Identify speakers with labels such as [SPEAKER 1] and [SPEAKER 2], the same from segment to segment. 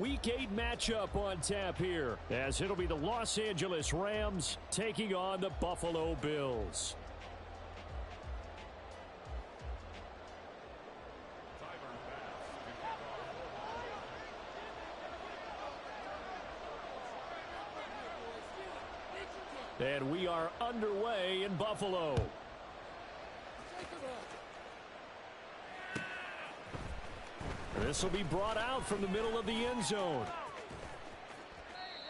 [SPEAKER 1] Week 8 matchup on tap here, as it'll be the Los Angeles Rams taking on the Buffalo Bills. And we are underway in Buffalo. This will be brought out from the middle of the end zone.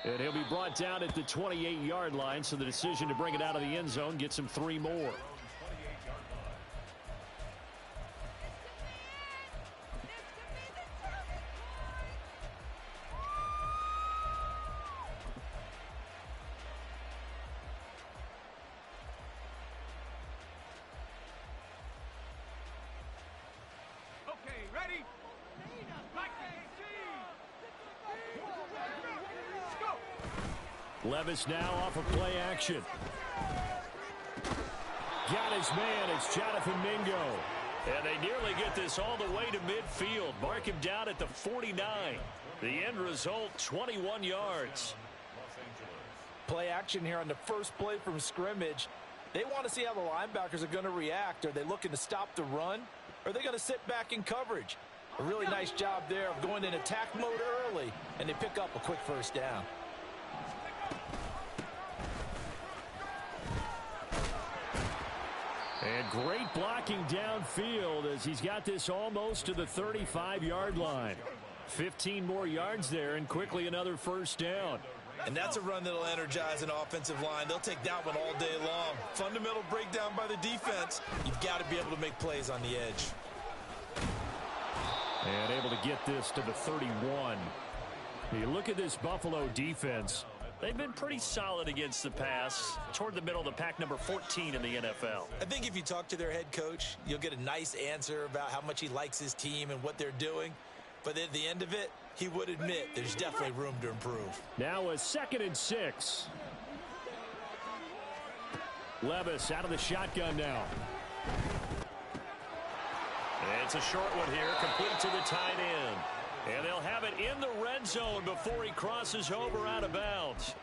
[SPEAKER 1] And he'll be brought down at the 28-yard line, so the decision to bring it out of the end zone gets him 3 more. Levis now off of play action. Got his man. It's Jonathan Mingo. And they nearly get this all the way to midfield. Mark him down at the 49. The end result, 21 yards.
[SPEAKER 2] Play action here on the first play from scrimmage. They want to see how the linebackers are going to react. Are they looking to stop the run? Or are they going to sit back in coverage? A really nice job there of going in attack mode early, and they pick up a quick first down.
[SPEAKER 1] And great blocking downfield as he's got this almost to the 35-yard line. 15 more yards there and quickly another first down.
[SPEAKER 2] And that's a run that'll energize an offensive line. They'll take that one all day long. Fundamental breakdown by the defense. You've got to be able to make plays on the edge.
[SPEAKER 1] And able to get this to the 31. You look at this Buffalo defense. They've been pretty solid against the pass, toward the middle of the pack, number 14 in the NFL.
[SPEAKER 2] I think if you talk to their head coach, you'll get a nice answer about how much he likes his team and what they're doing. But at the end of it, he would admit there's definitely room to improve.
[SPEAKER 1] Now a 2nd and 6. Levis out of the shotgun now. And it's a short one here, complete to the tight end. And they'll have it in the red zone before he crosses over out of bounds.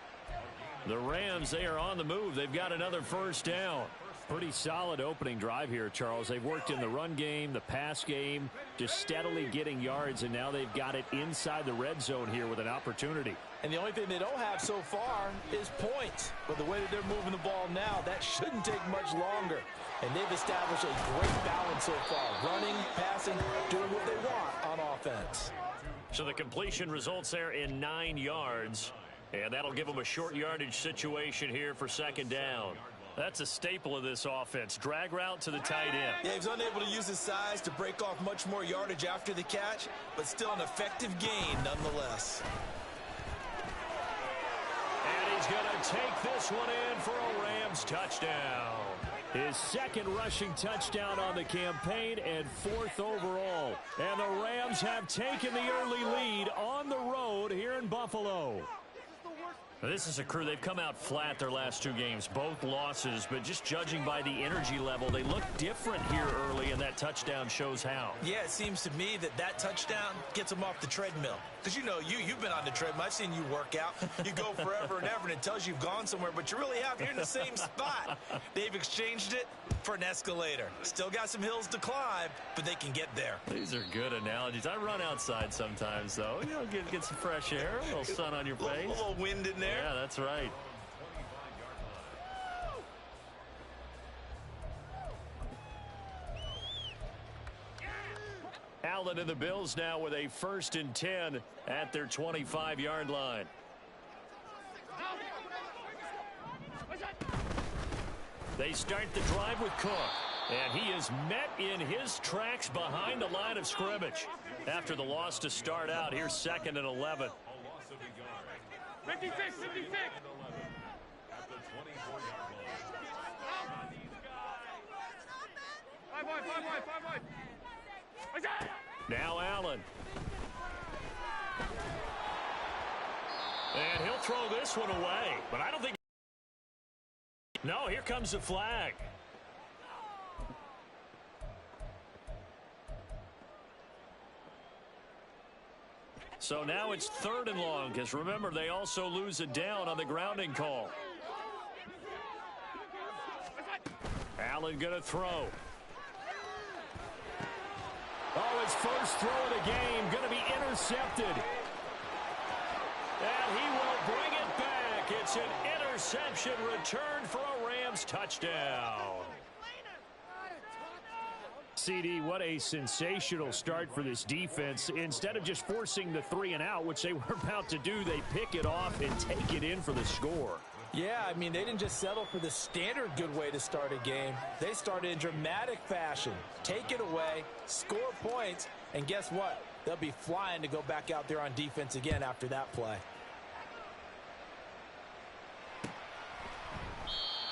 [SPEAKER 1] The Rams, they are on the move. They've got another first down. Pretty solid opening drive here, Charles. They've worked in the run game, the pass game, just steadily getting yards, and now they've got it inside the red zone here with an opportunity.
[SPEAKER 2] And the only thing they don't have so far is points. But the way that they're moving the ball now, that shouldn't take much longer. And they've established a great balance so far. Running, passing, doing what they want on offense.
[SPEAKER 1] So the completion results there in 9 yards. And that'll give them a short yardage situation here for 2nd down. That's a staple of this offense. Drag route to the tight end.
[SPEAKER 2] Yeah, he's unable to use his size to break off much more yardage after the catch, but still an effective gain nonetheless.
[SPEAKER 1] And he's going to take this one in for a Rams touchdown. His 2nd rushing touchdown on the campaign and 4th overall. And the Rams have taken the early lead on the road here in Buffalo. This is a crew, they've come out flat their last 2 games, both losses, but just judging by the energy level, they look different here early, and that touchdown shows how.
[SPEAKER 2] Yeah, it seems to me that touchdown gets them off the treadmill. Because, you know, you've been on the treadmill. I've seen you work out. You go forever and ever, and it tells you you've gone somewhere, but you really have. You're in the same spot. They've exchanged it for an escalator. Still got some hills to climb, but they can get there.
[SPEAKER 1] These are good analogies. I run outside sometimes, though. You know, get some fresh air, a little sun on your face.
[SPEAKER 2] A little wind in there.
[SPEAKER 1] Yeah, that's right. Allen and the Bills now with a 1st and 10 at their 25-yard line. They start the drive with Cook. And he is met in his tracks behind the line of scrimmage. After the loss to start out, here's 2nd and 11.
[SPEAKER 3] 56, 56. Five wide.
[SPEAKER 1] Now Allen. And he'll throw this one away. But I don't think... No, here comes the flag. So now it's 3rd and long, because remember, they also lose a down on the grounding call. Allen going to throw. Oh, his first throw of the game going to be intercepted. And he will bring it back. It's an interception return for a Rams touchdown. CD, what a sensational start for this defense. Instead of just forcing the 3-and-out, which they were about to do, they pick it off and take it in for the score.
[SPEAKER 2] Yeah, I mean, they didn't just settle for the standard good way to start a game. They started in dramatic fashion. Take it away, score points, and guess what? They'll be flying to go back out there on defense again after that play.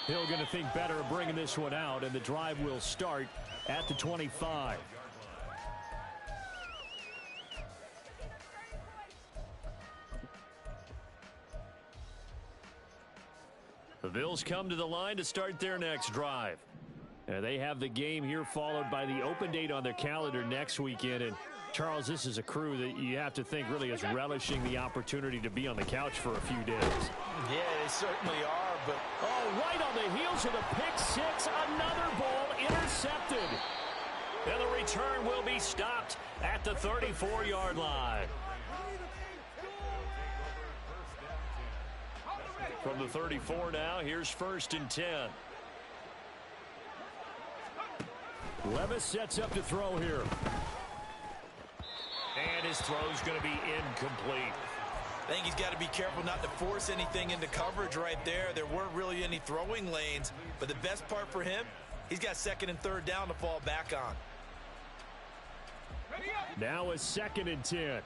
[SPEAKER 1] Hill going to think better of bringing this one out, and the drive will start at the 25. The Bills come to the line to start their next drive. They have the game here followed by the open date on their calendar next weekend. And Charles, this is a crew that you have to think really is relishing the opportunity to be on the couch for a few days.
[SPEAKER 2] Yeah, they certainly are, but
[SPEAKER 1] right on the heels of the pick six, another ball intercepted. And the return will be stopped at the 34-yard line. From the 34 now, here's 1st and 10. Levis sets up to throw here. And his throw's going to be incomplete.
[SPEAKER 2] I think he's got to be careful not to force anything into coverage right there. There weren't really any throwing lanes, but the best part for him, he's got 2nd and 3rd down to fall back on.
[SPEAKER 1] Now a 2nd and 10.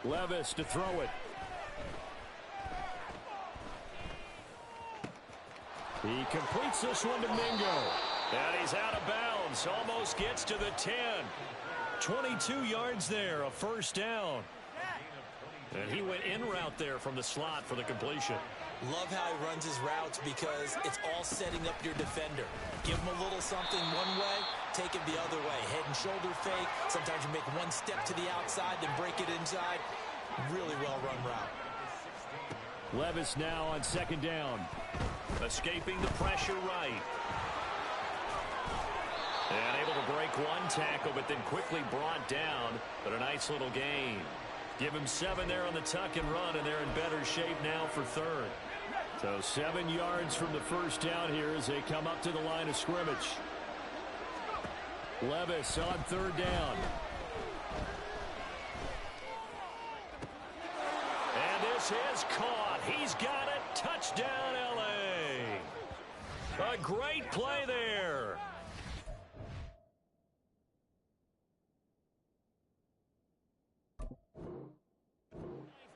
[SPEAKER 1] Levis to throw it. He completes this one to Mingo. And he's out of bounds. Almost gets to the 10. 22 yards there, a 1st down. And he went in route there from the slot for the completion.
[SPEAKER 2] Love how he runs his routes because it's all setting up your defender. Give him a little something one way, take it the other way. Head and shoulder fake. Sometimes you make one step to the outside, then break it inside. Really well run route.
[SPEAKER 1] Levis now on 2nd down. Escaping the pressure right. And able to break one tackle, but then quickly brought down. But a nice little gain. Give him 7 there on the tuck and run, and they're in better shape now for 3rd. So 7 yards from the 1st down here as they come up to the line of scrimmage. Levis on 3rd down. And this is caught. He's got it. Touchdown, L.A. A great play there.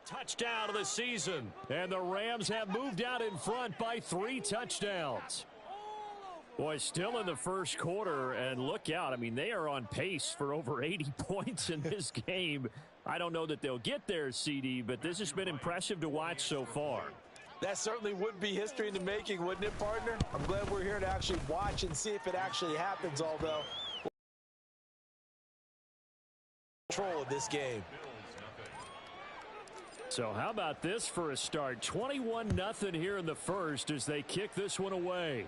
[SPEAKER 1] Touchdown of the season. And the Rams have moved out in front by 3 touchdowns. Boy, still in the first quarter, and look out. I mean, they are on pace for over 80 points in this game. I don't know that they'll get there, CD, but this has been impressive to watch so far.
[SPEAKER 2] That certainly would be history in the making, wouldn't it, partner? I'm glad we're here to actually watch and see if it actually happens, although control of this game.
[SPEAKER 1] So how about this for a start? 21-0 here in the first as they kick this one away.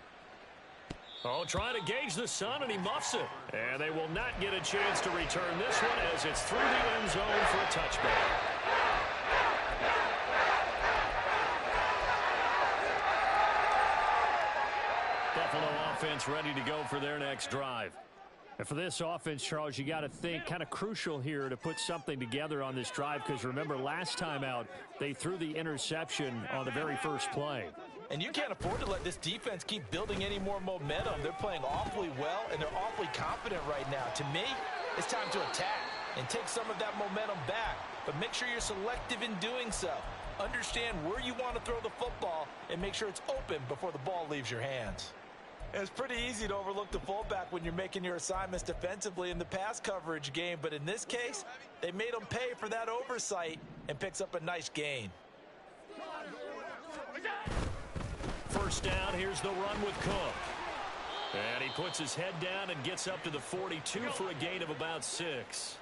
[SPEAKER 1] Oh, trying to gauge the sun, and he muffs it. And they will not get a chance to return this one as it's through the end zone for a touchback. Buffalo offense ready to go for their next drive. And for this offense, Charles, you got to think kind of crucial here to put something together on this drive because remember last time out they threw the interception on the very first play.
[SPEAKER 2] And you can't afford to let this defense keep building any more momentum. They're playing awfully well, and they're awfully confident right now. To me, it's time to attack and take some of that momentum back. But make sure you're selective in doing so. Understand where you want to throw the football and make sure it's open before the ball leaves your hands. It's pretty easy to overlook the fullback when you're making your assignments defensively in the pass coverage game. But in this case, they made him pay for that oversight and picks up a nice gain.
[SPEAKER 1] First down, here's the run with Cook. And he puts his head down and gets up to the 42 for a gain of about 6.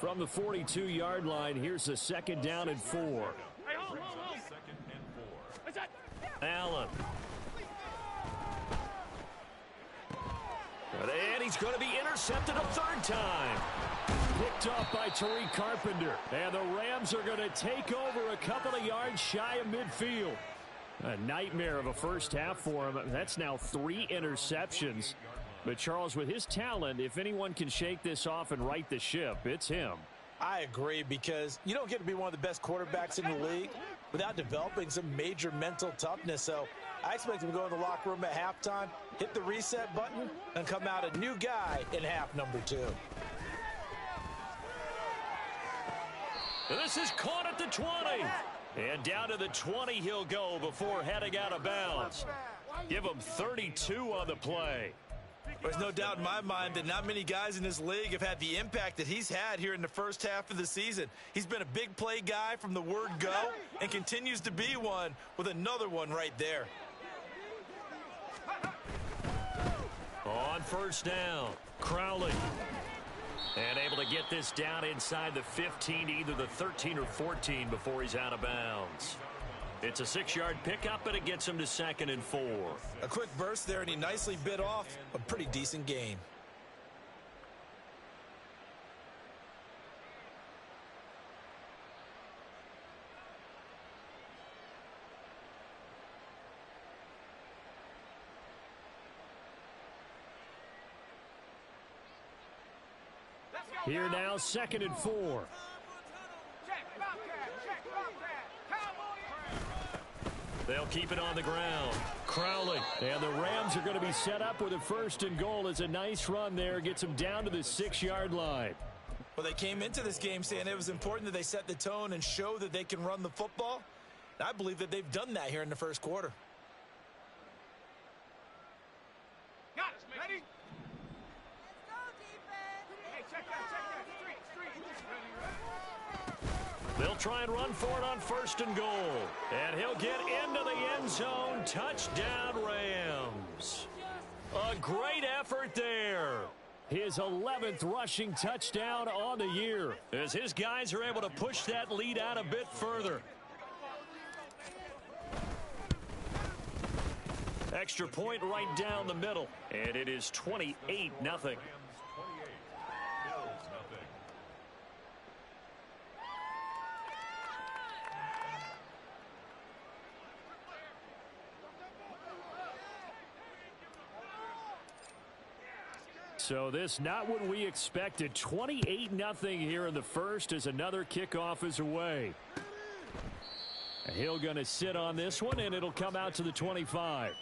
[SPEAKER 1] From the 42-yard line, here's a 2nd down and 4. Allen. And he's going to be intercepted a 3rd time. Picked off by Tariq Carpenter. And the Rams are going to take over a couple of yards shy of midfield. A nightmare of a first half for him. That's now 3 interceptions. But, Charles, with his talent, if anyone can shake this off and right the ship, it's him.
[SPEAKER 2] I agree, because you don't get to be one of the best quarterbacks in the league without developing some major mental toughness. So I expect him to go in the locker room at halftime, hit the reset button, and come out a new guy in half number 2.
[SPEAKER 1] This is caught at the 20. And down to the 20 he'll go before heading out of bounds. Give him 32 on the play.
[SPEAKER 2] There's no doubt in my mind that not many guys in this league have had the impact that he's had here in the first half of the season. He's been a big play guy from the word go and continues to be one with another one right there.
[SPEAKER 1] On 1st down, Crowley. And able to get this down inside the 15, either the 13 or 14 before he's out of bounds. It's a 6-yard pickup, and it gets him to 2nd and 4.
[SPEAKER 2] A quick burst there, and he nicely bit off a pretty decent gain.
[SPEAKER 1] Here now, 2nd and 4. They'll keep it on the ground. Crowley. And the Rams are going to be set up with a 1st and goal. It's a nice run there. Gets them down to the 6-yard line.
[SPEAKER 2] Well, they came into this game saying it was important that they set the tone and show that they can run the football. And I believe that they've done that here in the first quarter.
[SPEAKER 3] Got it. Ready? Hey, check that.
[SPEAKER 1] They'll try and run for it on 1st and goal. And he'll get into the end zone. Touchdown, Rams. A great effort there. His 11th rushing touchdown on the year, as his guys are able to push that lead out a bit further. Extra point right down the middle. And it is 28-0. So this not what we expected. 28-0 here in the first as another kickoff is away. Hill going to sit on this one, and it'll come out to the 25.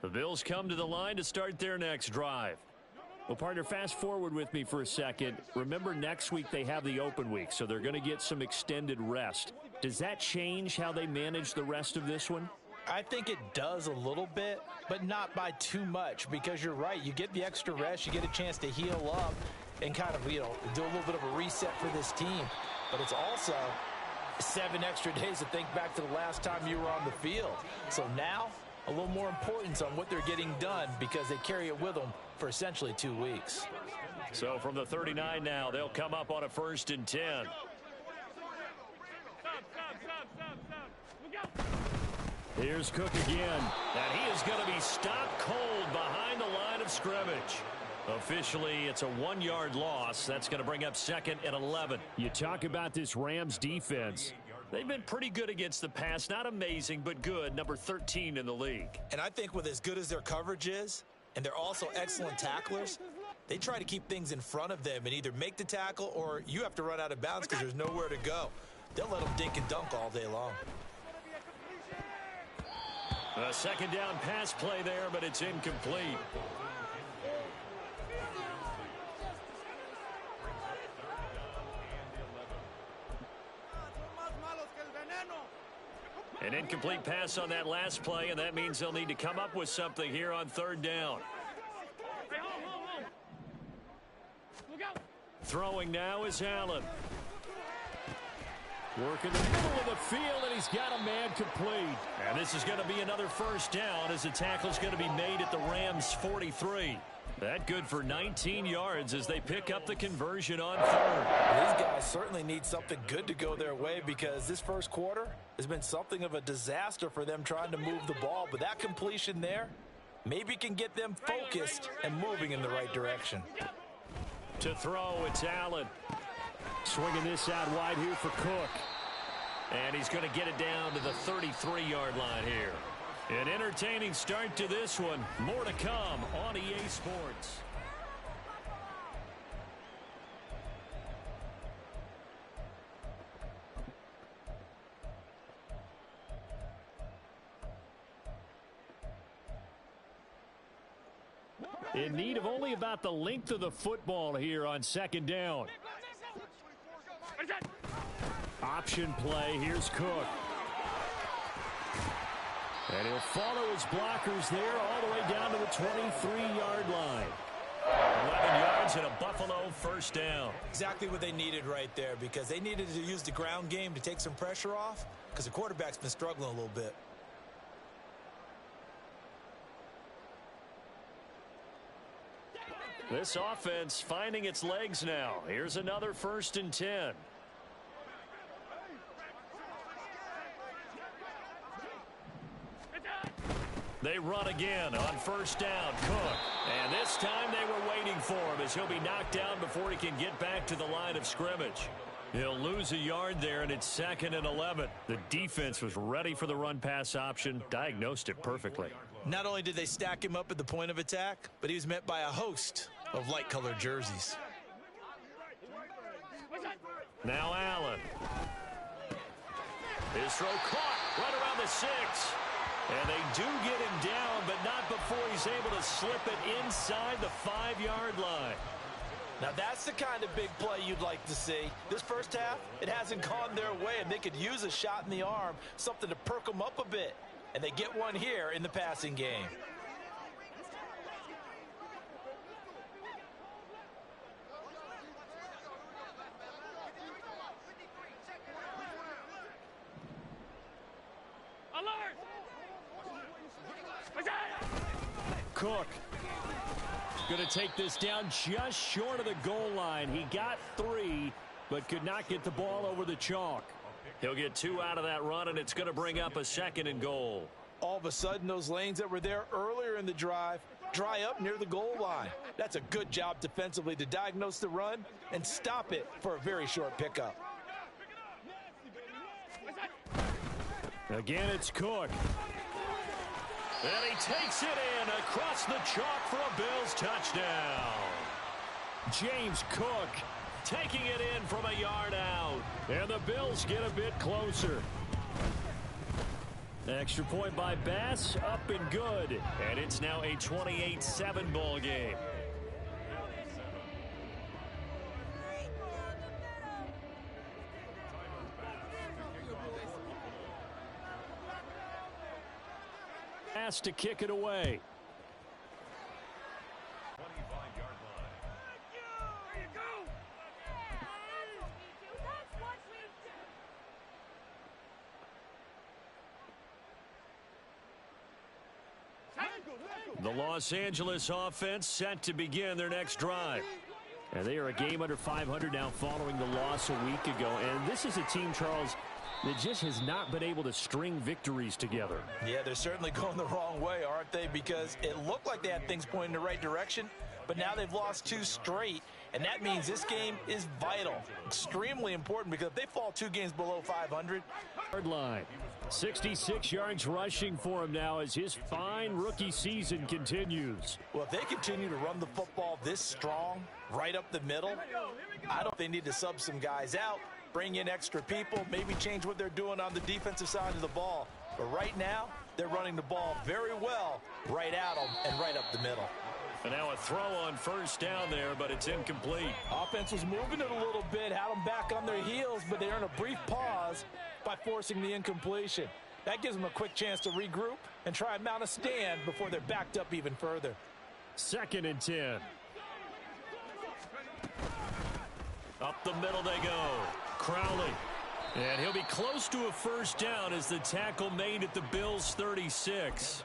[SPEAKER 1] The Bills come to the line to start their next drive. Well, partner, fast forward with me for a second. Remember, next week they have the open week, so they're going to get some extended rest. Does that change how they manage the rest of this one?
[SPEAKER 2] I think it does a little bit, but not by too much, because you're right. You get the extra rest, you get a chance to heal up and kind of, do a little bit of a reset for this team. But it's also 7 extra days to think back to the last time you were on the field. So now, a little more importance on what they're getting done, because they carry it with them for essentially 2 weeks.
[SPEAKER 1] So from the 39 now, they'll come up on a 1st and 10. Here's Cook again, and he is going to be stopped cold behind the line of scrimmage. Officially, it's a 1-yard loss. That's going to bring up 2nd and 11. You talk about this Rams defense. They've been pretty good against the pass. Not amazing, but good. Number 13 in the league.
[SPEAKER 2] And I think with as good as their coverage is, and they're also excellent tacklers, they try to keep things in front of them and either make the tackle or you have to run out of bounds because there's nowhere to go. They'll let them dink and dunk all day long.
[SPEAKER 1] A 2nd down pass play there, but it's incomplete. An incomplete pass on that last play, and that means they'll need to come up with something here on 3rd down. Throwing now is Allen. Working the middle of the field, and he's got a man complete. And this is going to be another first down as the tackle is going to be made at the Rams' 43. That good for 19 yards as they pick up the conversion on third.
[SPEAKER 2] These guys certainly need something good to go their way because this first quarter has been something of a disaster for them trying to move the ball. But that completion there maybe can get them focused and moving in the right direction.
[SPEAKER 1] To throw, it's Allen. Swinging this out wide here for Cook. And he's going to get it down to the 33-yard line here. An entertaining start to this one. More to come on EA Sports. In need of only about the length of the football here on second down. Option play. Here's Cook. And he'll follow his blockers there all the way down to the 23-yard line. 11 yards and a Buffalo first down.
[SPEAKER 2] Exactly what they needed right there because they needed to use the ground game to take some pressure off because the quarterback's been struggling a little bit.
[SPEAKER 1] This offense finding its legs now. Here's another 1st and 10. They run again on first down. Cook. And this time they were waiting for him as he'll be knocked down before he can get back to the line of scrimmage. He'll lose a yard there, and it's 2nd and 11. The defense was ready for the run-pass option, diagnosed it perfectly.
[SPEAKER 2] Not only did they stack him up at the point of attack, but he was met by a host of light-colored jerseys.
[SPEAKER 1] Now Allen. His throw caught right around the 6. And they do get him down, but not before he's able to slip it inside the 5-yard line.
[SPEAKER 2] Now that's the kind of big play you'd like to see. This first half, it hasn't gone their way, and they could use a shot in the arm, something to perk them up a bit. And they get one here in the passing game.
[SPEAKER 1] Cook going to take this down just short of the goal line. He got 3, but could not get the ball over the chalk. He'll get 2 out of that run, and it's going to bring up a 2nd and goal.
[SPEAKER 2] All of a sudden, those lanes that were there earlier in the drive dry up near the goal line. That's a good job defensively to diagnose the run and stop it for a very short pickup.
[SPEAKER 1] Again, it's Cook. And he takes it in across the chalk for a Bills touchdown. James Cook taking it in from a yard out. And the Bills get a bit closer. Extra point by Bass, up and good. And it's now a 28-7 ball game. Has to kick it away. The Los Angeles offense set to begin their next drive. And they are a game under 500 now following the loss a week ago. And this is a team, Charles, that just has not been able to string victories together.
[SPEAKER 2] Yeah, they're certainly going the wrong way, aren't they? Because it looked like they had things pointing in the right direction, but now they've lost 2 straight, and that means this game is vital, extremely important, because if they fall 2 games below 500.
[SPEAKER 1] Hard line. 66 yards rushing for him now as his fine rookie season continues.
[SPEAKER 2] Well, if they continue to run the football this strong, right up the middle, I don't think they need to sub some guys out. Bring in extra people, maybe change what they're doing on the defensive side of the ball. But right now, they're running the ball very well right at them and right up the middle.
[SPEAKER 1] And now a throw on first down there, but it's incomplete.
[SPEAKER 2] Offense was moving it a little bit, had them back on their heels, but they earned a brief pause by forcing the incompletion. That gives them a quick chance to regroup and try and mount a stand before they're backed up even further.
[SPEAKER 1] 2nd and 10. Up the middle they go. Crowley. And he'll be close to a first down as the tackle made at the Bills' 36.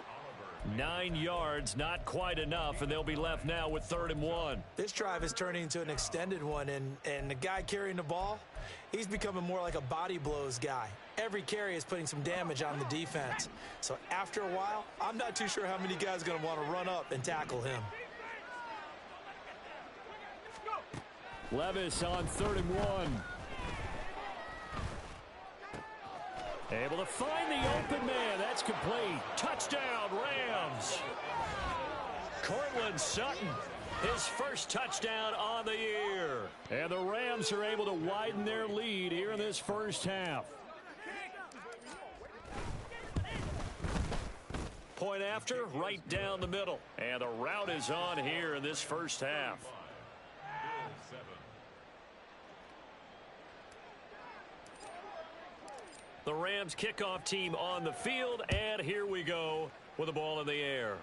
[SPEAKER 1] 9 yards, not quite enough, and they'll be left now with 3rd and 1.
[SPEAKER 2] This drive is turning into an extended one, and the guy carrying the ball, he's becoming more like a body blows guy. Every carry is putting some damage on the defense. So after a while, I'm not too sure how many guys are going to want to run up and tackle him.
[SPEAKER 1] Levis on 3rd and 1. Able to find the open man. That's complete. Touchdown, Rams. Cortland Sutton, his first touchdown on the year. And the Rams are able to widen their lead here in this first half. Point after, right down the middle. And the route is on here in this first half. The Rams kickoff team on the field, and here we go with the ball in the air.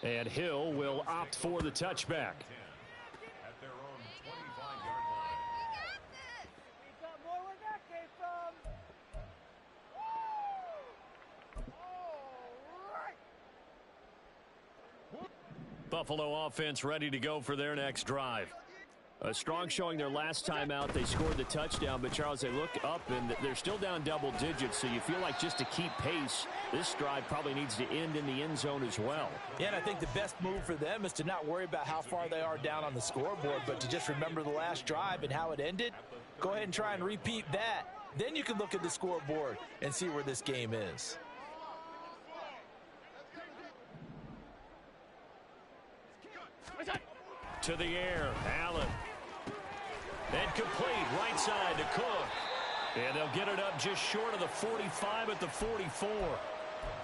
[SPEAKER 1] And Hill will opt for the touchback.
[SPEAKER 4] At their own 25-yard line.
[SPEAKER 3] We got more where that came from. All right.
[SPEAKER 1] Buffalo offense ready to go for their next drive. A strong showing their last time out. They scored the touchdown, but Charles, they look up and they're still down double digits, so you feel like just to keep pace, this drive probably needs to end in the end zone as well.
[SPEAKER 2] Yeah, and I think the best move for them is to not worry about how far they are down on the scoreboard, but to just remember the last drive and how it ended. Go ahead and try and repeat that. Then you can look at the scoreboard and see where this game is.
[SPEAKER 1] To the air, Allen. And complete, right side to Cook. And they'll get it up just short of the 45 at the 44.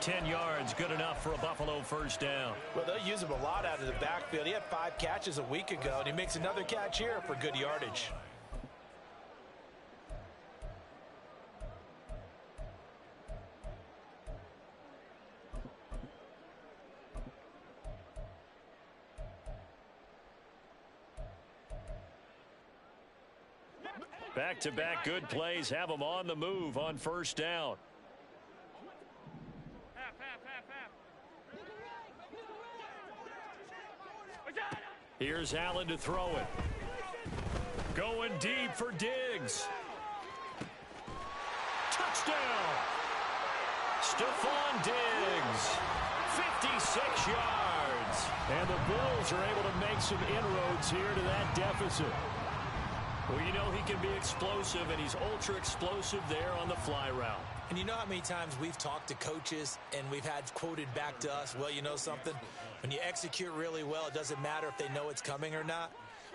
[SPEAKER 1] 10 yards, good enough for a Buffalo first down.
[SPEAKER 2] Well, they'll use him a lot out of the backfield. He had 5 catches a week ago, and he makes another catch here for good yardage.
[SPEAKER 1] Back-to-back good plays have them on the move on first down.
[SPEAKER 3] Half.
[SPEAKER 1] Here's Allen to throw it. Going deep for Diggs. Touchdown! Stephon Diggs. 56 yards. And the Bills are able to make some inroads here to that deficit. Well, you know he can be explosive, and he's ultra explosive there on the fly route.
[SPEAKER 2] And you know how many times we've talked to coaches and we've had quoted back to us, well, you know something? When you execute really well, it doesn't matter if they know it's coming or not.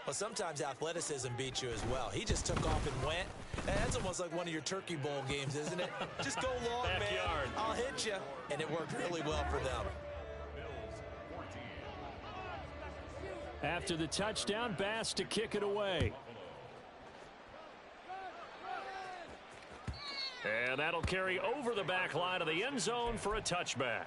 [SPEAKER 2] Well, sometimes athleticism beats you as well. He just took off and went. And that's almost like one of your Turkey Bowl games, isn't it? Just go long,
[SPEAKER 1] Backyard.
[SPEAKER 2] man. I'll hit you. And it worked really well for them.
[SPEAKER 1] After the touchdown, Bass to kick it away. And that'll carry over the back line of the end zone for a touchback.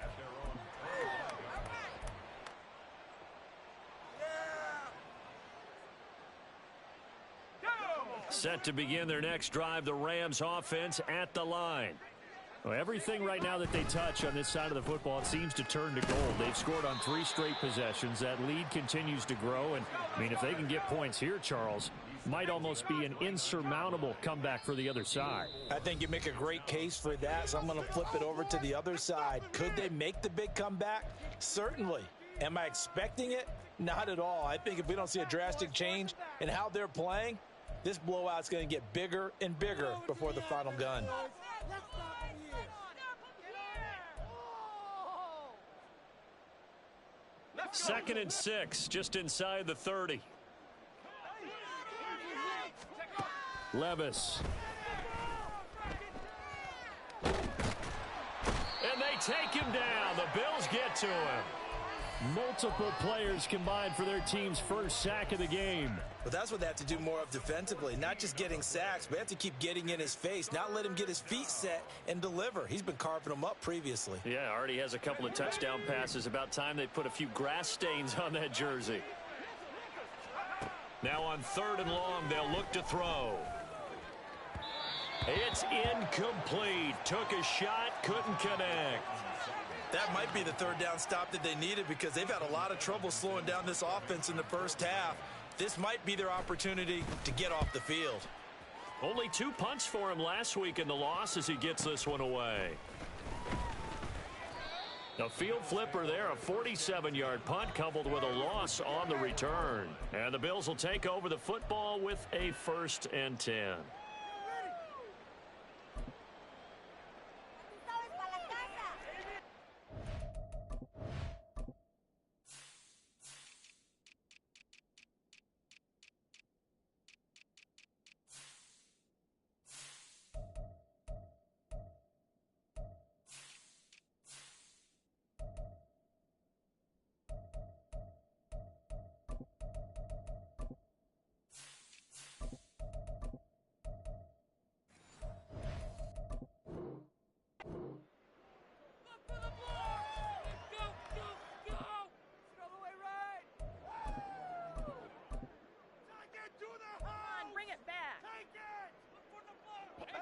[SPEAKER 1] Set to begin their next drive, the Rams offense at the line. Well, everything right now that they touch on this side of the football, it seems to turn to gold. They've scored on 3 straight possessions. That lead continues to grow. And, I mean, if they can get points here, Charles, might almost be an insurmountable comeback for the other side.
[SPEAKER 2] I think you make a great case for that, so I'm going to flip it over to the other side. Could they make the big comeback? Certainly. Am I expecting it? Not at all. I think if we don't see a drastic change in how they're playing, this blowout's going to get bigger and bigger before the final gun.
[SPEAKER 1] Second and 6, just inside the 30. Levis. And they take him down. The Bills get to him. Multiple players combined for their team's first sack of the game.
[SPEAKER 2] But that's what they have to do more of defensively. Not just getting sacks, but they have to keep getting in his face. Not let him get his feet set and deliver. He's been carving them up previously.
[SPEAKER 1] Yeah, already has a couple of touchdown passes. About time they put a few grass stains on that jersey. Now on 3rd and long, they'll look to throw. It's incomplete. Took a shot, couldn't connect.
[SPEAKER 2] That might be the 3rd down stop that they needed because they've had a lot of trouble slowing down this offense in the first half. This might be their opportunity to get off the field.
[SPEAKER 1] Only 2 punts for him last week in the loss as he gets this one away. A field flipper there, a 47-yard punt coupled with a loss on the return. And the Bills will take over the football with a 1st and 10.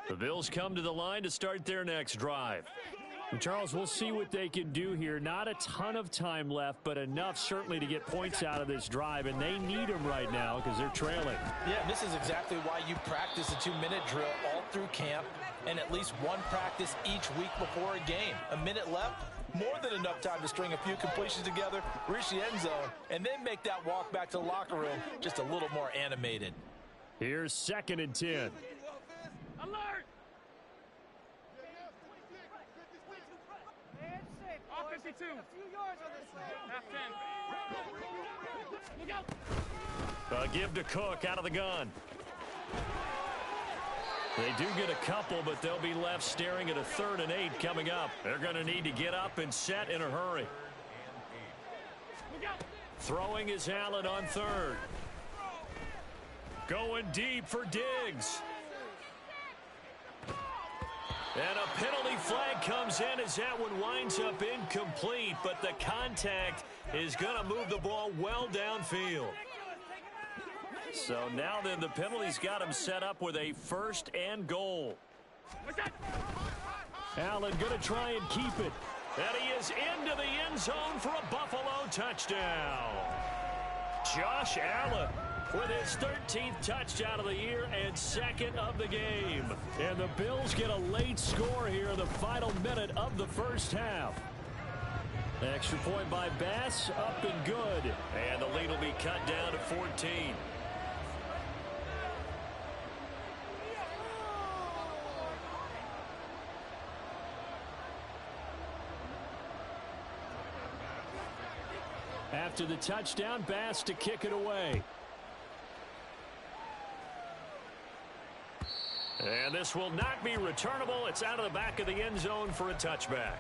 [SPEAKER 1] The Bills come to the line to start their next drive. And Charles, we'll see what they can do here. Not a ton of time left, but enough certainly to get points out of this drive, and they need them right now because they're trailing.
[SPEAKER 2] Yeah, this is exactly why you practice a 2-minute drill all through camp and at least one practice each week before a game. A minute left, more than enough time to string a few completions together, reach the end zone, and then make that walk back to the locker room just a little more animated.
[SPEAKER 1] Here's 2nd and 10.
[SPEAKER 3] Alert! Off 52. A few yards on this one. Half 10. Look out.
[SPEAKER 1] Give to Cook out of the gun. They do get a couple, but they'll be left staring at a 3rd and 8 coming up. They're going to need to get up and set in a hurry. Throwing is Allen on 3rd. Going deep for Diggs. And a penalty flag comes in as that one winds up incomplete, but the contact is going to move the ball well downfield. So now then the penalty's got him set up with a 1st and goal. Allen going to try and keep it. And he is into the end zone for a Buffalo touchdown. Josh Allen with his 13th touchdown of the year and 2nd of the game. And the Bills get a late score here in the final minute of the first half. Extra point by Bass, up and good. And the lead will be cut down to 14. After the touchdown, Bass to kick it away. And this will not be returnable. It's out of the back of the end zone for a touchback.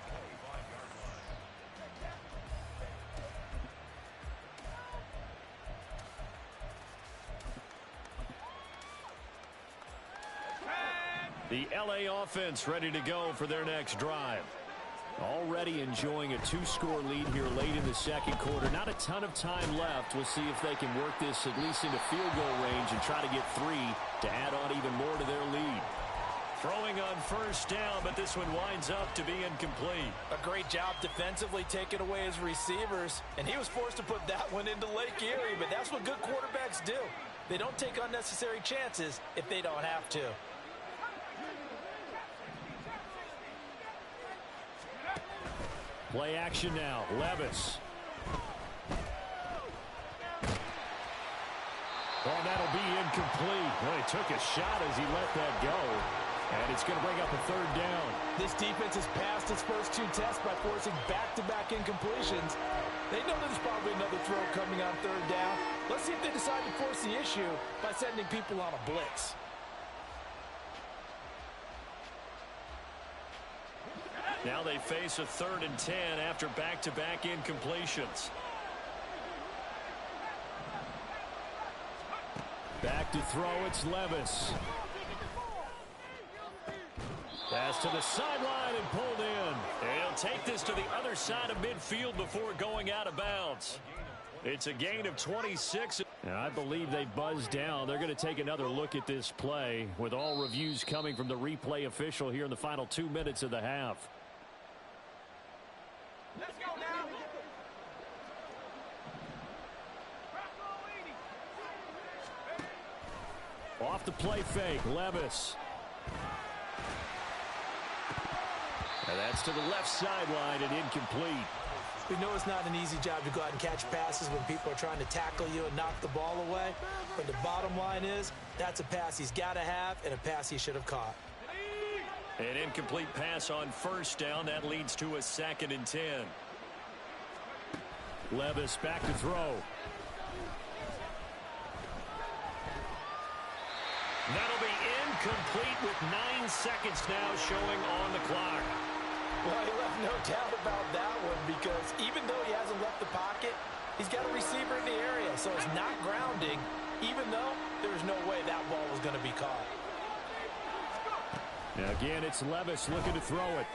[SPEAKER 1] The LA offense ready to go for their next drive. Already enjoying a 2-score lead here late in the second quarter. Not a ton of time left. We'll see if they can work this at least into field goal range and try to get 3 to add on even more to their lead. Throwing on 1st down, but this one winds up to be incomplete.
[SPEAKER 2] A great job defensively taking away his receivers, and he was forced to put that one into Lake Erie, but that's what good quarterbacks do. They don't take unnecessary chances if they don't have to.
[SPEAKER 1] Play action now. Levis. Oh, that'll be incomplete. Well, he took a shot as he let that go. And it's going to bring up a 3rd down.
[SPEAKER 2] This defense has passed its first 2 tests by forcing back-to-back incompletions. They know there's probably another throw coming on 3rd down. Let's see if they decide to force the issue by sending people on a blitz.
[SPEAKER 1] Now they face a 3rd and 10 after back-to-back incompletions. Back to throw, it's Levis. Pass to the sideline and pulled in. And he'll take this to the other side of midfield before going out of bounds. It's a gain of 26. And I believe they buzzed down. They're going to take another look at this play with all reviews coming from the replay official here in the final 2 minutes of the half.
[SPEAKER 3] Let's go now.
[SPEAKER 1] Off the play fake, Levis. And that's to the left sideline and incomplete.
[SPEAKER 2] We know it's not an easy job to go out and catch passes when people are trying to tackle you and knock the ball away. But the bottom line is, that's a pass he's got to have and a pass he should have caught.
[SPEAKER 1] An incomplete pass on first down. That leads to a 2nd and 10. Levis back to throw. That'll be incomplete with 9 seconds now showing on the clock.
[SPEAKER 2] Well, he left no doubt about that one because even though he hasn't left the pocket, he's got a receiver in the area, so it's not grounding, even though there's no way that ball was going to be caught.
[SPEAKER 1] Now again, it's Levis looking to throw it.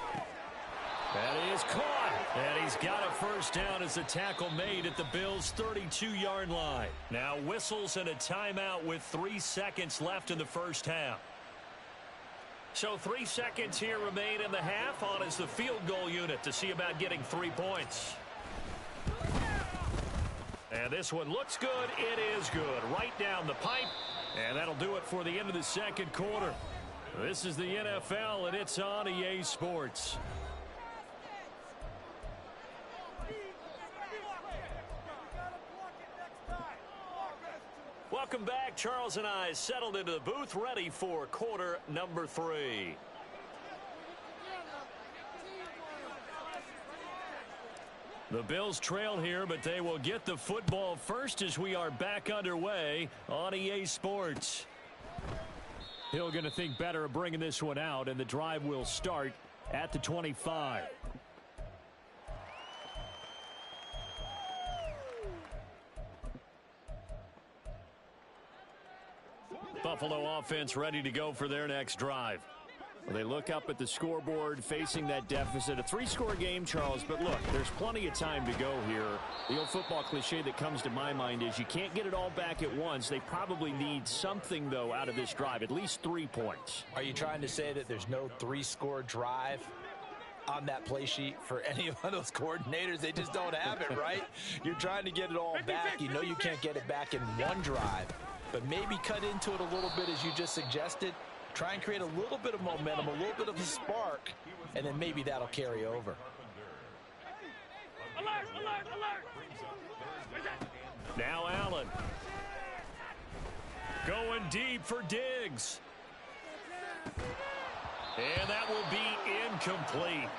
[SPEAKER 1] That is caught. And he's got a first down as the tackle made at the Bills' 32-yard line. Now whistles and a timeout with 3 seconds left in the first half. So 3 seconds here remain in the half. On is the field goal unit to see about getting 3 points. And this one looks good. It is good. Right down the pipe. And that'll do it for the end of the second quarter. This is the NFL, and it's on EA Sports. Welcome back. Charles and I settled into the booth, ready for quarter number 3. The Bills trail here, but they will get the football first as we are back underway on EA Sports. Hill going to think better of bringing this one out, and the drive will start at the 25. Buffalo offense ready to go for their next drive. Well, they look up at the scoreboard facing that deficit. A 3-score game, Charles, but look, there's plenty of time to go here. The old football cliche that comes to my mind is you can't get it all back at once. They probably need something, though, out of this drive, at least 3 points.
[SPEAKER 2] Are you trying to say that there's no 3-score drive on that play sheet for any of those coordinators? They just don't have it, right? You're trying to get it all back. You know you can't get it back in one drive, but maybe cut into it a little bit as you just suggested. Try and create a little bit of momentum, a little bit of a spark, and then maybe that'll carry over.
[SPEAKER 3] Alert, alert, alert.
[SPEAKER 1] Now Allen. Going deep for Diggs. And that will be incomplete.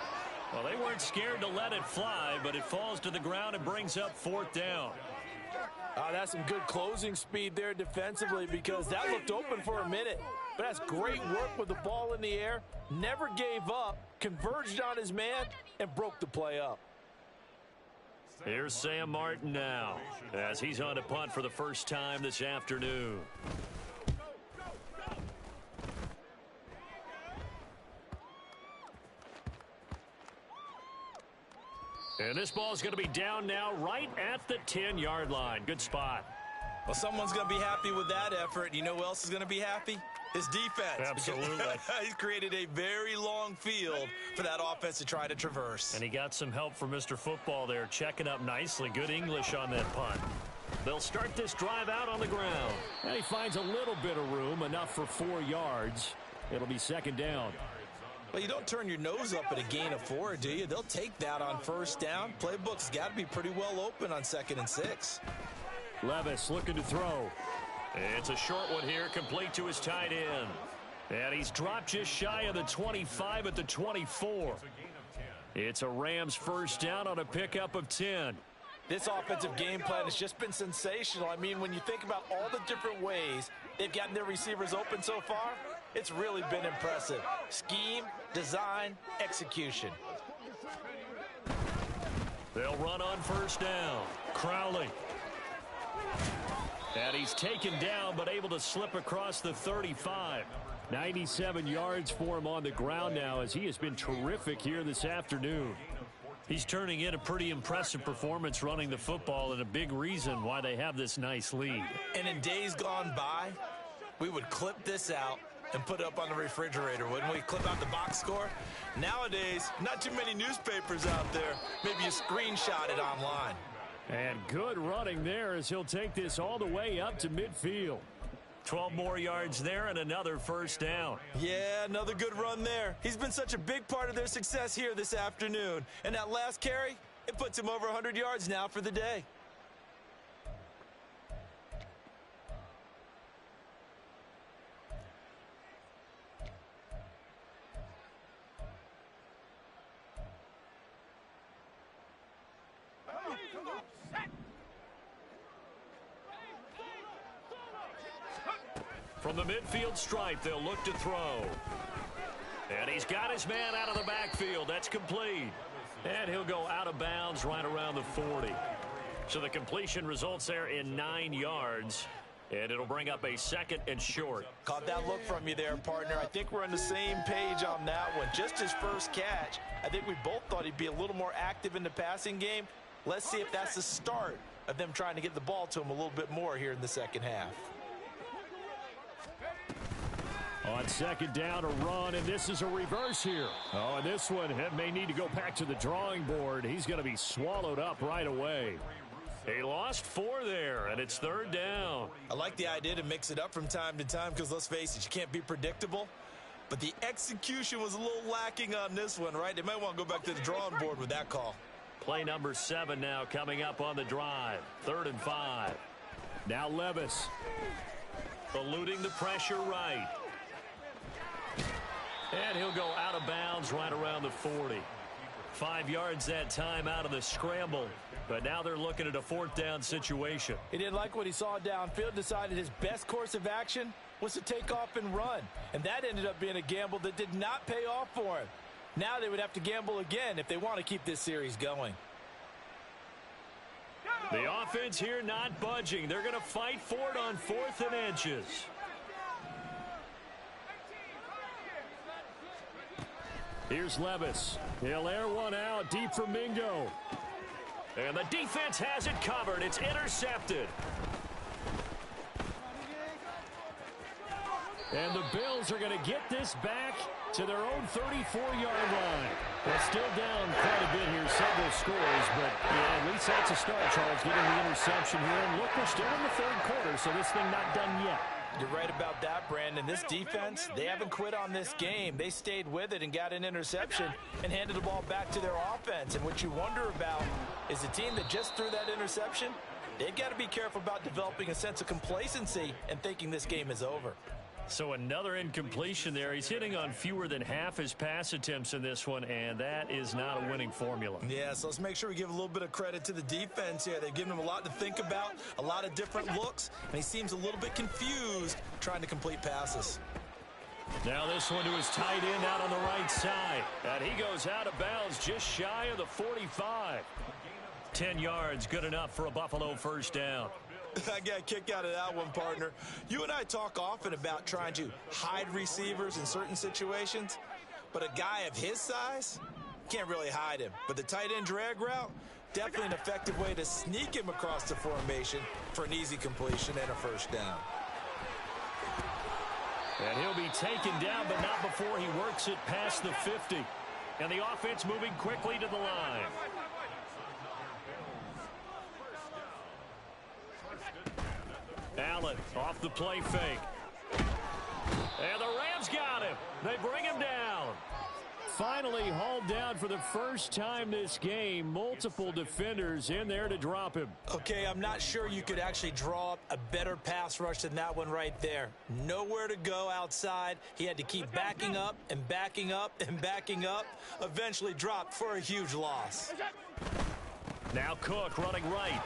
[SPEAKER 1] Well, they weren't scared to let it fly, but it falls to the ground and brings up 4th down.
[SPEAKER 2] That's some good closing speed there defensively because that looked open for a minute. But that's great work with the ball in the air. Never gave up, converged on his man, and broke the play up.
[SPEAKER 1] Here's Sam Martin now as he's on to punt for the first time this afternoon. And this ball is going to be down now right at the 10-yard line. Good spot.
[SPEAKER 2] Well, someone's going to be happy with that effort. You know who else is going to be happy? His defense.
[SPEAKER 1] Absolutely.
[SPEAKER 2] He's created a very long field for that offense to try to traverse.
[SPEAKER 1] And he got some help from Mr. Football there, checking up nicely. Good English on that punt. They'll start this drive out on the ground. And he finds a little bit of room, enough for 4 yards. It'll be 2nd down.
[SPEAKER 2] Well, you don't turn your nose up at a gain of 4, do you? They'll take that on first down. Playbook's got to be pretty well open on 2nd and 6.
[SPEAKER 1] Levis looking to throw. It's a short one here, complete to his tight end. And he's dropped just shy of the 25 at the 24. It's a Rams first down on a pickup of 10.
[SPEAKER 2] This offensive game plan has just been sensational. I mean, when you think about all the different ways they've gotten their receivers open so far, it's really been impressive. Scheme, design, execution.
[SPEAKER 1] They'll run on first down. Crowley. And he's taken down, but able to slip across the 35. 97 yards for him on the ground now, as he has been terrific here this afternoon. He's turning in a pretty impressive performance running the football, and a big reason why they have this nice lead.
[SPEAKER 2] And in days gone by, we would clip this out and put it up on the refrigerator, wouldn't we? Clip out the box score. Nowadays, not too many newspapers out there. Maybe you screenshot it online.
[SPEAKER 1] And good running there as he'll take this all the way up to midfield. 12 more yards there and another first down.
[SPEAKER 2] Yeah, another good run there. He's been such a big part of their success here this afternoon. And that last carry, it puts him over 100 yards now for the day.
[SPEAKER 1] From the midfield stripe, they'll look to throw. And he's got his man out of the backfield. That's complete. And he'll go out of bounds right around the 40. So the completion results there in 9 yards. And it'll bring up a 2nd and short.
[SPEAKER 2] Caught that look from you there, partner. I think we're on the same page on that one. Just his first catch. I think we both thought he'd be a little more active in the passing game. Let's see if that's the start of them trying to get the ball to him a little bit more here in the second half.
[SPEAKER 1] On 2nd down, a run, and this is a reverse here. Oh, and this one may need to go back to the drawing board. He's going to be swallowed up right away. He lost 4 there, and it's 3rd down.
[SPEAKER 2] I like the idea to mix it up from time to time because, let's face it, you can't be predictable. But the execution was a little lacking on this one, right? They might want to go back to the drawing board with that call.
[SPEAKER 1] Play number 7 now coming up on the drive. 3rd and 5. Now Levis eluding the pressure right. And he'll go out of bounds right around the 40. 5 yards that time out of the scramble. But now they're looking at a 4th down situation.
[SPEAKER 2] He didn't like what he saw downfield, decided his best course of action was to take off and run. And that ended up being a gamble that did not pay off for him. Now they would have to gamble again if they want to keep this series going.
[SPEAKER 1] The offense here not budging. They're going to fight for it on 4th and inches. Here's Levis. He'll air one out deep for Mingo. And the defense has it covered. It's intercepted. And the Bills are going to get this back to their own 34-yard line. They're still down quite a bit here, several scores, but yeah, at least that's a start, Charles, getting the interception here. And look, we're still in the 3rd quarter, so this thing not done yet.
[SPEAKER 2] You're right about that, Brandon. This defense, they haven't quit on this game. They stayed with it and got an interception and handed the ball back to their offense. And what you wonder about is a team that just threw that interception, they've got to be careful about developing a sense of complacency and thinking this game is over.
[SPEAKER 1] So another incompletion there. He's hitting on fewer than half his pass attempts in this one, and that is not a winning formula.
[SPEAKER 2] Yeah, so let's make sure we give a little bit of credit to the defense here. They've given him a lot to think about, a lot of different looks, and he seems a little bit confused trying to complete passes.
[SPEAKER 1] Now this one to his tight end out on the right side. And he goes out of bounds just shy of the 45. 10 yards, good enough for a Buffalo first down.
[SPEAKER 2] I got a kick out of that one, partner. You and I talk often about trying to hide receivers in certain situations, but a guy of his size can't really hide him. But the tight end drag route, definitely an effective way to sneak him across the formation for an easy completion and a first down.
[SPEAKER 1] And he'll be taken down, but not before he works it past the 50. And the offense moving quickly to the line. Allen off the play fake. And the Rams got him. They bring him down. Finally hauled down for the first time this game. Multiple defenders in there to drop him.
[SPEAKER 2] Okay, I'm not sure you could actually draw up a better pass rush than that one right there. Nowhere to go outside. He had to keep backing up and backing up and backing up. Eventually dropped for a huge loss.
[SPEAKER 1] Now Cook running right.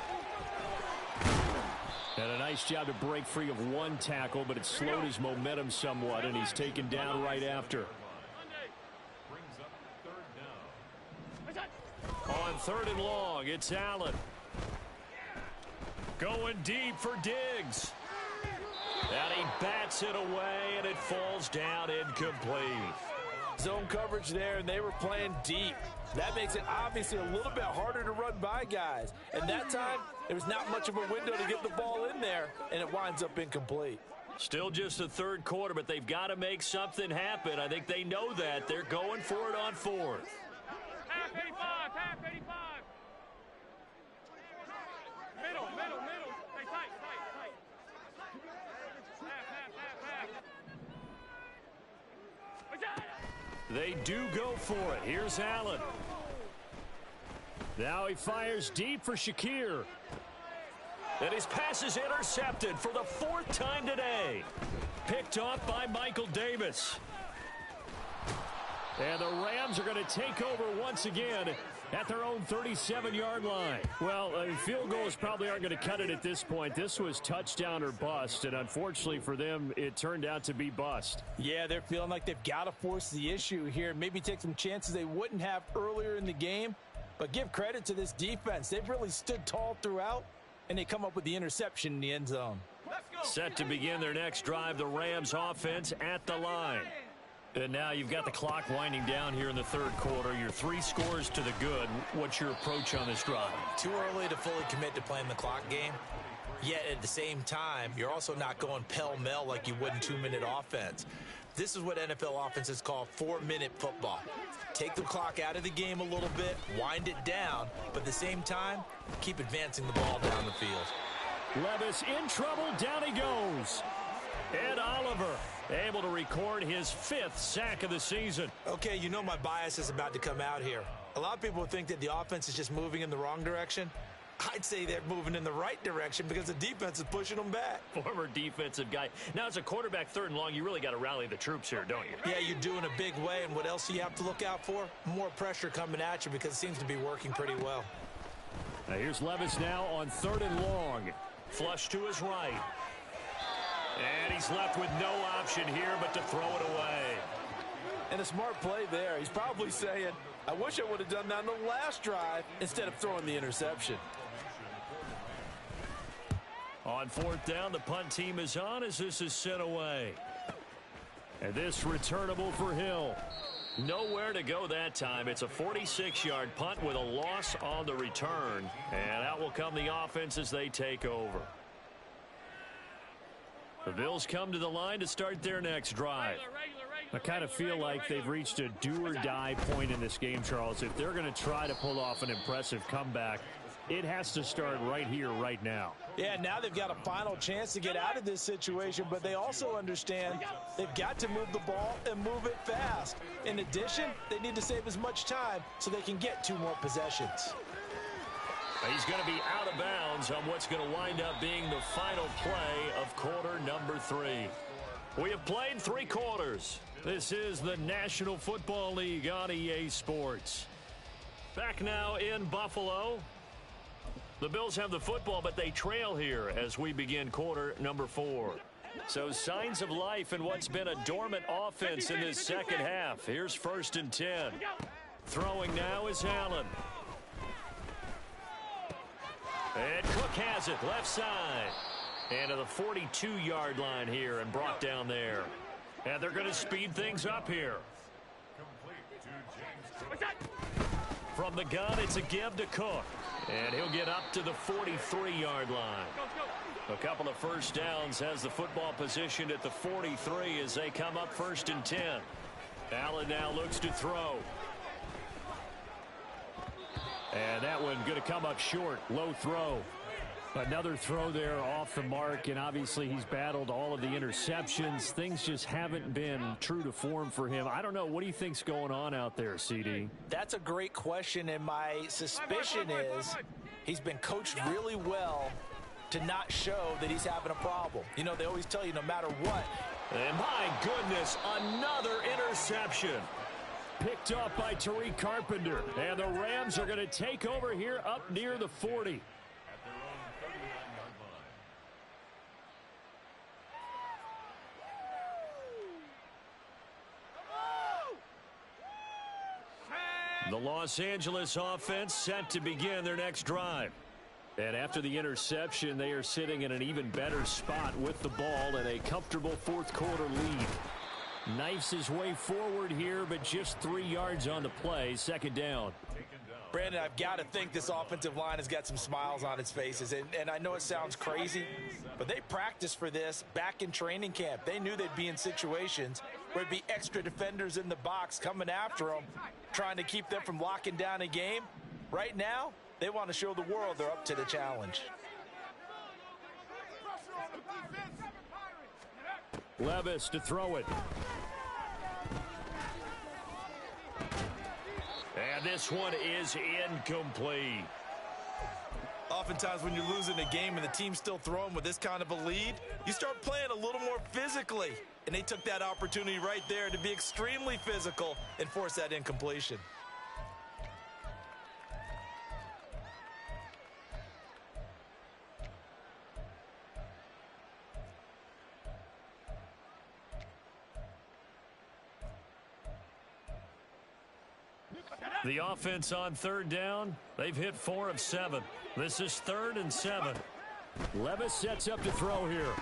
[SPEAKER 1] And a nice job to break free of one tackle, but it slowed his momentum somewhat, and he's taken down right after. On 3rd and long, it's Allen. Going deep for Diggs. And he bats it away, and it falls down incomplete.
[SPEAKER 2] Zone coverage there, and they were playing deep. That makes it obviously a little bit harder to run by guys. And that time, there was not much of a window to get the ball in there, and it winds up incomplete.
[SPEAKER 1] Still just the third quarter, but they've got to make something happen. I think they know that. They're going for it on fourth.
[SPEAKER 3] Half 85, half 85. Middle. Stay tight. Half.
[SPEAKER 1] They do go for it. Here's Allen. Now he fires deep for Shakir. And his pass is intercepted for the fourth time today. Picked off by Michael Davis. And the Rams are going to take over once again at their own 37-yard line. Well, field goals probably aren't going to cut it at this point. This was touchdown or bust, and unfortunately for them, it turned out to be bust.
[SPEAKER 2] Yeah, they're feeling like they've got to force the issue here, maybe take some chances they wouldn't have earlier in the game. But give credit to this defense. They've really stood tall throughout, and they come up with the interception in the end zone.
[SPEAKER 1] Set to begin their next drive, the Rams offense at the line. And now you've got the clock winding down here in the third quarter. Your 3 scores to the good. What's your approach on this drive?
[SPEAKER 2] Too early to fully commit to playing the clock game. Yet at the same time, you're also not going pell-mell like you would in 2-minute offense. This is what NFL offenses call 4-minute football. Take the clock out of the game a little bit, wind it down, but at the same time, keep advancing the ball down the field.
[SPEAKER 1] Levis in trouble. Down he goes. Ed Oliver able to record his 5th sack of the season.
[SPEAKER 2] Okay, you know my bias is about to come out here. A lot of people think that the offense is just moving in the wrong direction. I'd say they're moving in the right direction because the defense is pushing them back.
[SPEAKER 1] Former defensive guy. Now, as a quarterback 3rd and long, you really got to rally the troops here, don't you?
[SPEAKER 2] Yeah, you do in a big way, and what else do you have to look out for? More pressure coming at you because it seems to be working pretty well.
[SPEAKER 1] Now here's Levis now on 3rd and long. Flush to his right. And he's left with no option here but to throw it away.
[SPEAKER 2] And a smart play there. He's probably saying, I wish I would have done that on the last drive instead of throwing the interception.
[SPEAKER 1] On 4th down, the punt team is on as this is sent away. And this returnable for Hill. Nowhere to go that time. It's a 46-yard punt with a loss on the return. And out will come the offense as they take over. The Bills come to the line to start their next drive. I kind of feel like they've reached a do-or-die point in this game, Charles. If they're going to try to pull off an impressive comeback, it has to start right here, right now.
[SPEAKER 2] Yeah, now they've got a final chance to get out of this situation, but they also understand they've got to move the ball and move it fast. In addition, they need to save as much time so they can get 2 more possessions.
[SPEAKER 1] He's going to be out of bounds on what's going to wind up being the final play of quarter number 3. We have played 3 quarters. This is the National Football League on EA Sports. Back now in Buffalo. The Bills have the football, but they trail here as we begin quarter number 4. So signs of life in what's been a dormant offense in this second half. Here's 1st and 10. Throwing now is Allen. And Cook has it left side. And to the 42-yard line here and brought down there. And they're going to speed things up here. From the gun, it's a give to Cook. And he'll get up to the 43-yard line. A couple of first downs has the football positioned at the 43 as they come up 1st and 10. Allen now looks to throw. And that one going to come up short. Low throw. Another throw there off the mark, and obviously he's battled all of the interceptions. Things just haven't been true to form for him. I don't know. What do you think's going on out there, CD?
[SPEAKER 2] That's a great question, and my suspicion is he's been coached really well to not show that he's having a problem. You know, they always tell you no matter what.
[SPEAKER 1] And my goodness, another interception. Picked up by Tariq Carpenter. And the Rams are going to take over here up near the 40. The Los Angeles offense set to begin their next drive. And after the interception, they are sitting in an even better spot with the ball and a comfortable 4th quarter lead. Knifes his way forward here, but just 3 yards on the play. Second down.
[SPEAKER 2] Brandon, I've got to think this offensive line has got some smiles on its faces. And I know it sounds crazy, but they practiced for this back in training camp. They knew they'd be in situations where there'd be extra defenders in the box coming after them, trying to keep them from locking down a game. Right now, they want to show the world they're up to the challenge.
[SPEAKER 1] Levis to throw it. And this one is incomplete.
[SPEAKER 2] Oftentimes when you're losing a game and the team's still throwing with this kind of a lead, you start playing a little more physically. And they took that opportunity right there to be extremely physical and force that incompletion.
[SPEAKER 1] The offense on third down, they've hit 4 of 7. This is 3rd and 7. Levis sets up to throw here.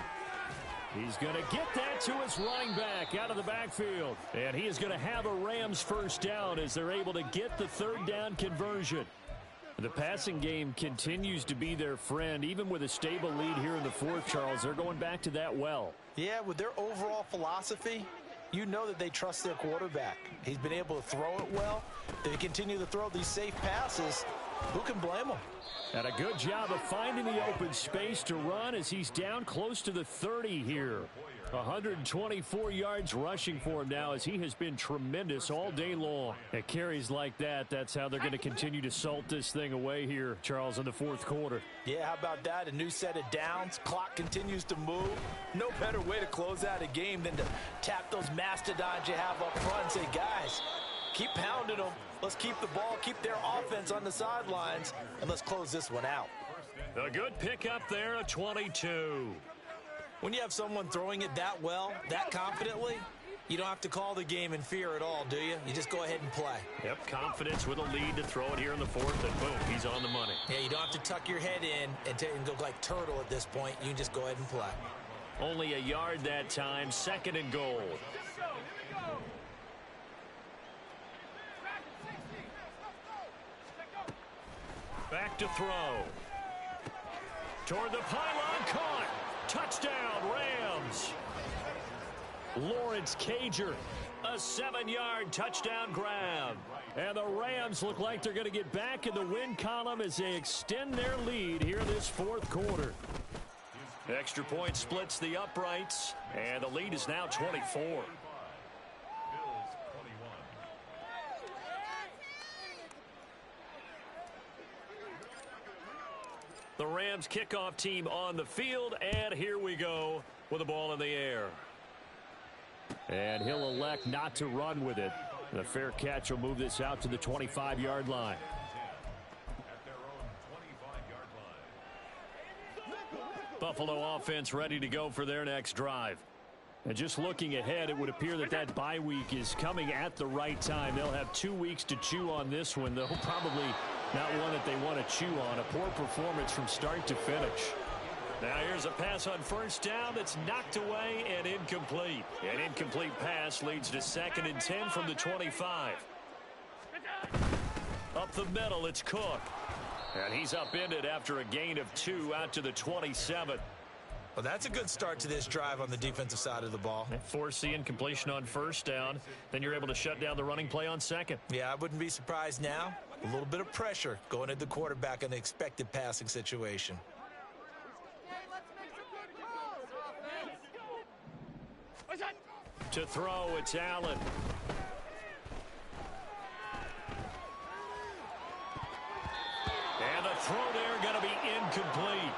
[SPEAKER 1] He's going to get that to his running back out of the backfield. And he is going to have a Rams first down as they're able to get the third down conversion. The passing game continues to be their friend. Even with a stable lead here in the fourth, Charles, they're going back to that well.
[SPEAKER 2] Yeah, with their overall philosophy, you know that they trust their quarterback. He's been able to throw it well. They continue to throw these safe passes. Who can blame them?
[SPEAKER 1] And a good job of finding the open space to run as he's down close to the 30 here. 124 yards rushing for him now as he has been tremendous all day long. At carries like that, that's how they're going to continue to salt this thing away here, Charles, in the fourth quarter.
[SPEAKER 2] Yeah, how about that? A new set of downs. Clock continues to move. No better way to close out a game than to tap those mastodons you have up front and say, guys, keep pounding them. Let's keep the ball, keep their offense on the sidelines, and let's close this one out.
[SPEAKER 1] A good pickup there, a 22.
[SPEAKER 2] When you have someone throwing it that well, that confidently, you don't have to call the game in fear at all, do you? You just go ahead and play.
[SPEAKER 1] Yep, confidence with a lead to throw it here in the fourth, and boom, he's on the money.
[SPEAKER 2] Yeah, you don't have to tuck your head in and go like turtle at this point. You can just go ahead and play.
[SPEAKER 1] Only a yard that time, 2nd and goal. Back to throw. Toward the pylon, caught. Touchdown, Rams. Lawrence Cager, a 7-yard touchdown grab. And the Rams look like they're going to get back in the win column as they extend their lead here in this fourth quarter. Extra point splits the uprights, and the lead is now 24. The Rams kickoff team on the field, and here we go with the ball in the air. And he'll elect not to run with it. The fair catch will move this out to the 25-yard line. Buffalo offense ready to go for their next drive. And just looking ahead, it would appear that that bye week is coming at the right time. They'll have 2 weeks to chew on this one, though probably not one that they want to chew on. A poor performance from start to finish. Now here's a pass on first down that's knocked away and incomplete. An incomplete pass leads to 2nd and 10 from the 25. Up the middle, it's Cook. And he's upended after a gain of 2 out to the 27.
[SPEAKER 2] Well, that's a good start to this drive on the defensive side of the ball.
[SPEAKER 1] Force the incompletion on first down. Then you're able to shut down the running play on 2nd.
[SPEAKER 2] Yeah, I wouldn't be surprised now. A little bit of pressure going at the quarterback in the expected passing situation.
[SPEAKER 1] To throw, it's Allen. And the throw there going to be incomplete.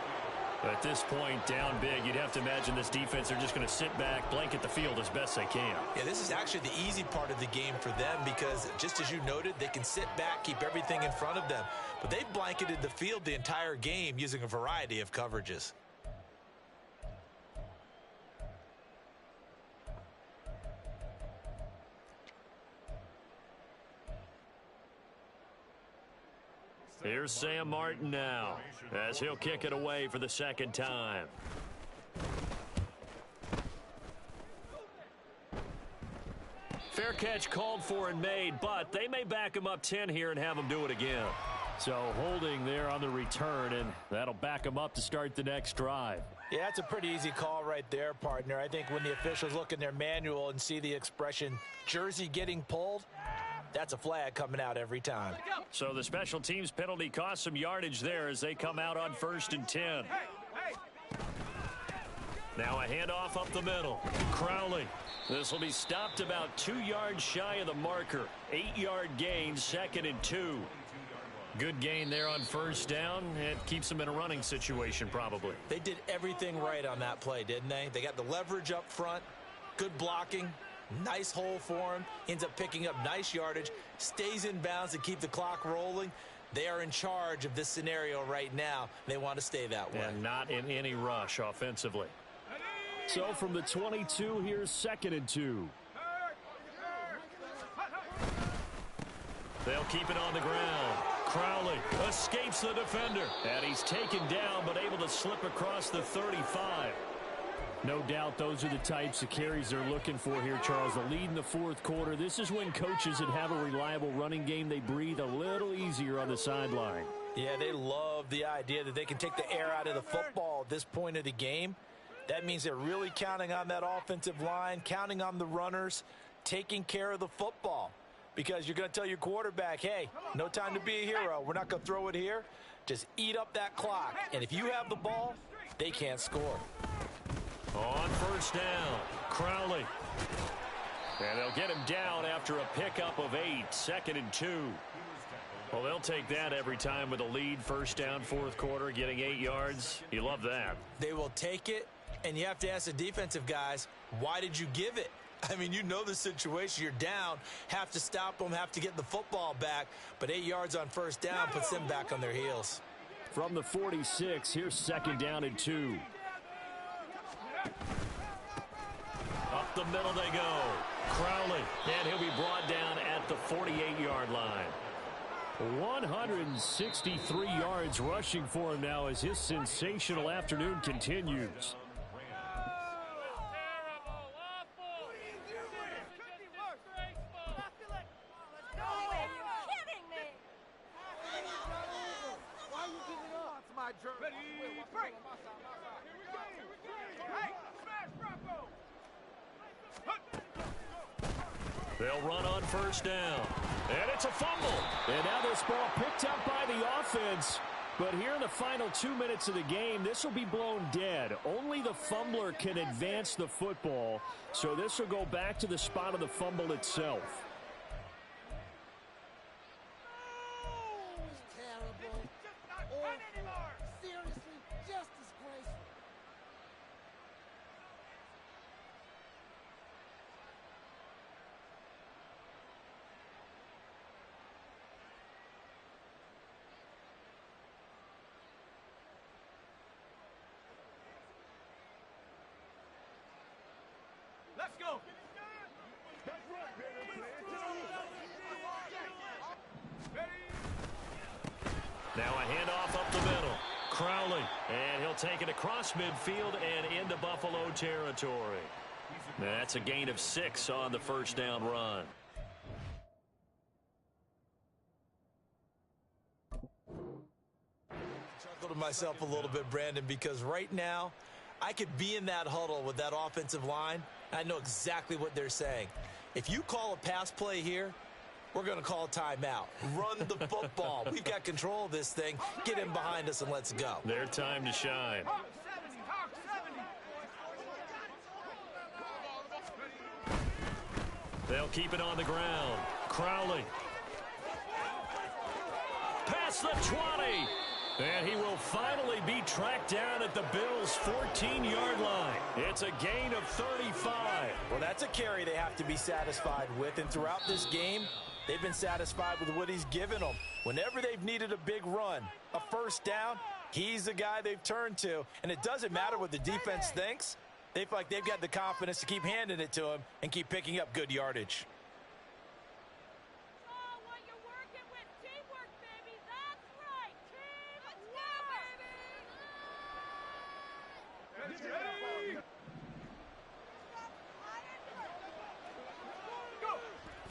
[SPEAKER 1] At this point, down big, you'd have to imagine this defense are just going to sit back, blanket the field as best they can.
[SPEAKER 2] Yeah, this is actually the easy part of the game for them because, just as you noted, they can sit back, keep everything in front of them. But they've blanketed the field the entire game using a variety of coverages.
[SPEAKER 1] Here's Sam Martin now as he'll kick it away for the 2nd time. Fair catch called for and made, but they may back him up 10 here and have him do it again. So holding there on the return, and that'll back him up to start the next drive.
[SPEAKER 2] Yeah, that's a pretty easy call right there, partner. I think when the officials look in their manual and see the expression jersey getting pulled, that's a flag coming out every time.
[SPEAKER 1] So the special teams penalty cost some yardage there as they come out on 1st and 10. Now a handoff up the middle. Crowley. This will be stopped about 2 yards shy of the marker. 8-yard gain, 2nd and 2. Good gain there on 1st down. It keeps them in a running situation probably.
[SPEAKER 2] They did everything right on that play, didn't they? They got the leverage up front, good blocking, nice hole for him, ends up picking up nice yardage, stays in bounds to keep the clock rolling. They are in charge of this scenario right now. They want to stay that way.
[SPEAKER 1] And not in any rush offensively. So from the 22, here's 2nd and 2. They'll keep it on the ground. Crowley escapes the defender. And he's taken down, but able to slip across the 35. No doubt those are the types of carries they're looking for here, Charles. The lead in the 4th quarter. This is when coaches that have a reliable running game, they breathe a little easier on the sideline.
[SPEAKER 2] Yeah, they love the idea that they can take the air out of the football at this point of the game. That means they're really counting on that offensive line, counting on the runners, taking care of the football. Because you're going to tell your quarterback, hey, no time to be a hero. We're not going to throw it here. Just eat up that clock. And if you have the ball, they can't score.
[SPEAKER 1] On 1st down, Crowley. And they'll get him down after a pickup of 8, 2nd and 2. Well, they'll take that every time with a lead. 1st down, 4th quarter, getting 8 yards. You love that.
[SPEAKER 2] They will take it, and you have to ask the defensive guys, why did you give it? I mean, you know the situation. You're down, have to stop them, have to get the football back. But 8 yards on 1st down puts them back on their heels.
[SPEAKER 1] From the 46, here's 2nd down and 2. Up the middle they go. Crowley, and he'll be brought down at the 48-yard line. 163 yards rushing for him now as his sensational afternoon continues. They'll run on 1st down. And it's a fumble. And now this ball picked up by the offense. But here in the final 2 minutes of the game, this will be blown dead. Only the fumbler can advance the football. So this will go back to the spot of the fumble itself.
[SPEAKER 3] Let's go.
[SPEAKER 1] Now a handoff up the middle. Crowley, and he'll take it across midfield and into Buffalo territory. That's a gain of 6 on the 1st down run.
[SPEAKER 2] Chuckle to myself a little bit, Brandon, because right now I could be in that huddle with that offensive line. I know exactly what they're saying. If you call a pass play here, we're going to call a timeout. Run the football. We've got control of this thing. Get him behind us and let's go.
[SPEAKER 1] Their time to shine. They'll keep it on the ground. Crowley. Past the 20. And he will finally be tracked down at the Bills' 14-yard line. It's a gain of 35.
[SPEAKER 2] Well, that's a carry they have to be satisfied with. And throughout this game, they've been satisfied with what he's given them. Whenever they've needed a big run, a 1st down, he's the guy they've turned to. And it doesn't matter what the defense thinks. They feel like they've got the confidence to keep handing it to him and keep picking up good yardage.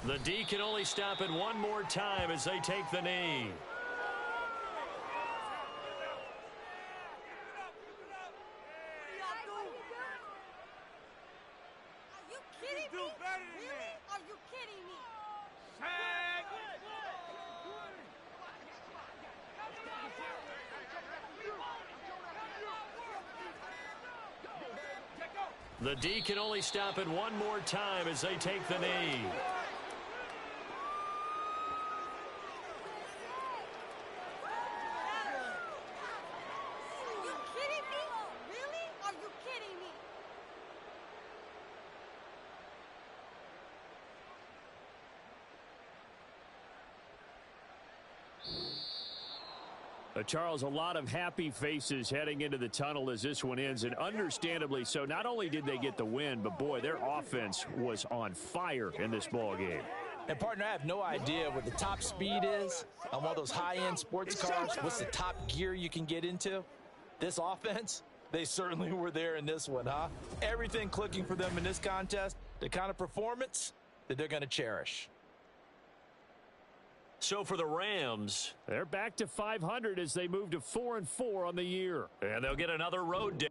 [SPEAKER 1] The D can only stop it one more time as they take the knee. The D can only stop it one more time as they take the knee. Charles, a lot of happy faces heading into the tunnel as this one ends, and understandably so. Not only did they get the win, but, boy, their offense was on fire in this ball game.
[SPEAKER 2] And, partner, I have no idea what the top speed is on one of those high-end sports cars. What's the top gear you can get into? This offense, they certainly were there in this one, huh? Everything clicking for them in this contest, the kind of performance that they're going to cherish.
[SPEAKER 1] So for the Rams, they're back to 500 as they move to 4-4 on the year. And they'll get another road day.